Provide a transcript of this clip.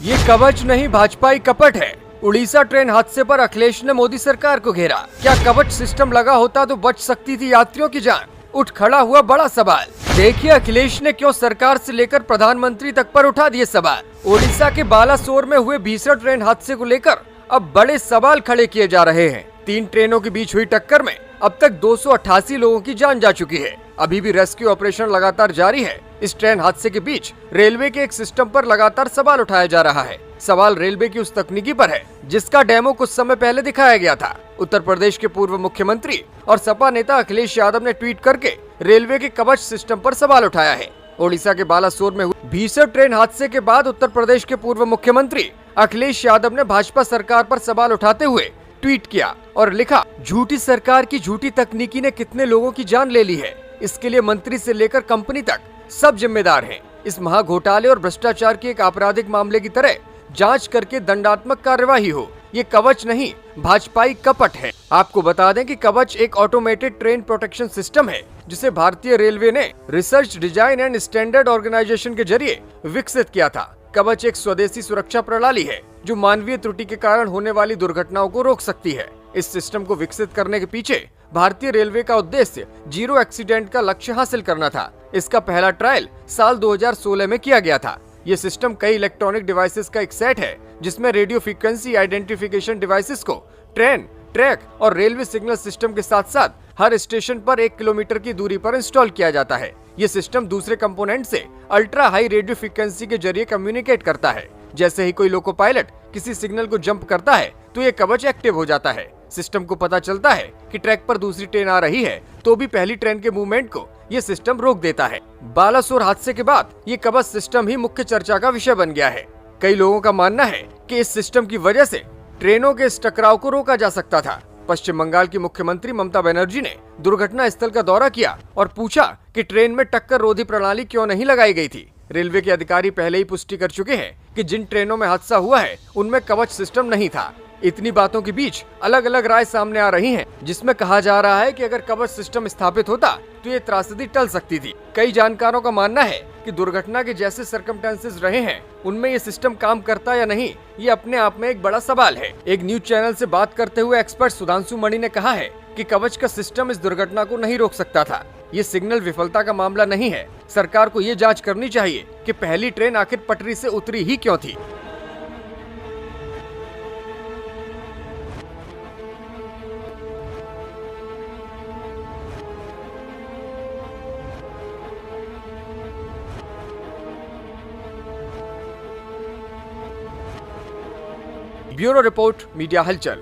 ये कवच नहीं भाजपाई कपट है। उड़ीसा ट्रेन हादसे पर अखिलेश ने मोदी सरकार को घेरा। क्या कवच सिस्टम लगा होता तो बच सकती थी यात्रियों की जान? उठ खड़ा हुआ बड़ा सवाल। देखिए अखिलेश ने क्यों सरकार से लेकर प्रधानमंत्री तक पर उठा दिए सवाल। ओडिशा के बालासोर में हुए भीषण ट्रेन हादसे को लेकर अब बड़े सवाल खड़े किए जा रहे हैं। 3 ट्रेनों के बीच हुई टक्कर में अब तक 288 लोगों की जान जा चुकी है। अभी भी रेस्क्यू ऑपरेशन लगातार जारी है। इस ट्रेन हादसे के बीच रेलवे के एक सिस्टम पर लगातार सवाल उठाया जा रहा है। सवाल रेलवे की उस तकनीकी पर है जिसका डेमो कुछ समय पहले दिखाया गया था। उत्तर प्रदेश के पूर्व मुख्यमंत्री और सपा नेता अखिलेश यादव ने ट्वीट करके रेलवे के कवच सिस्टम पर सवाल उठाया है। ओडिशा के बालासोर में हुए भीषण ट्रेन हादसे के बाद उत्तर प्रदेश के पूर्व मुख्यमंत्री अखिलेश यादव ने भाजपा सरकार पर सवाल उठाते हुए ट्वीट किया और लिखा, झूठी सरकार की झूठी तकनीकी ने कितने लोगों की जान ले ली है। इसके लिए मंत्री से लेकर कंपनी तक सब जिम्मेदार हैं। इस महा घोटाले और भ्रष्टाचार के एक आपराधिक मामले की तरह जांच करके दंडात्मक कार्यवाही हो। ये कवच नहीं भाजपाई कपट है। आपको बता दें कि कवच एक ऑटोमेटेड ट्रेन प्रोटेक्शन सिस्टम है जिसे भारतीय रेलवे ने research design and standard organisation के जरिए विकसित किया था। कवच एक स्वदेशी सुरक्षा प्रणाली है जो मानवीय त्रुटि के कारण होने वाली दुर्घटनाओं को रोक सकती है। इस सिस्टम को विकसित करने के पीछे भारतीय रेलवे का उद्देश्य जीरो एक्सीडेंट का लक्ष्य हासिल करना था। इसका पहला ट्रायल साल 2016 में किया गया था। ये सिस्टम कई इलेक्ट्रॉनिक डिवाइसेस का एक सेट है जिसमें रेडियो फ्रीक्वेंसी आइडेंटिफिकेशन डिवाइसेस को ट्रेन, ट्रैक और रेलवे सिग्नल सिस्टम के साथ साथ हर स्टेशन पर 1 किलोमीटर की दूरी पर इंस्टॉल किया जाता है। ये सिस्टम दूसरे कंपोनेंट से अल्ट्रा हाई रेडियो फ्रीक्वेंसी के जरिए कम्युनिकेट करता है। जैसे ही कोई लोको पायलट किसी सिग्नल को जंप करता है तो ये कवच एक्टिव हो जाता है। सिस्टम को पता चलता है कि ट्रैक पर दूसरी ट्रेन आ रही है तो भी पहली ट्रेन के मूवमेंट को ये सिस्टम रोक देता है। बालासोर हादसे के बाद ये कवच सिस्टम ही मुख्य चर्चा का विषय बन गया है। कई लोगों का मानना है कि इस सिस्टम की वजह से ट्रेनों के इस टकराव को रोका जा सकता था। पश्चिम बंगाल की मुख्यमंत्री ममता बनर्जी ने दुर्घटना स्थल का दौरा किया और पूछा कि ट्रेन में टक्कर रोधी प्रणाली क्यों नहीं लगाई गई थी। रेलवे के अधिकारी पहले ही पुष्टि कर चुके हैं कि जिन ट्रेनों में हादसा हुआ है उनमें कवच सिस्टम नहीं था। इतनी बातों के बीच अलग अलग राय सामने आ रही हैं, जिसमें कहा जा रहा है कि अगर कवच सिस्टम स्थापित होता तो ये त्रासदी टल सकती थी। कई जानकारों का मानना है कि दुर्घटना के जैसे सर्कमस्टेंसेस रहे हैं उनमें ये सिस्टम काम करता या नहीं, ये अपने आप में एक बड़ा सवाल है। एक न्यूज चैनल से बात करते हुए एक्सपर्ट सुधांशु मणि ने कहा है कि कवच का सिस्टम इस दुर्घटना को नहीं रोक सकता था। ये सिग्नल विफलता का मामला नहीं है। सरकार को ये जांच करनी चाहिए कि पहली ट्रेन आखिर पटरी से उतरी ही क्यों थी। ब्यूरो रिपोर्ट, मीडिया हलचल।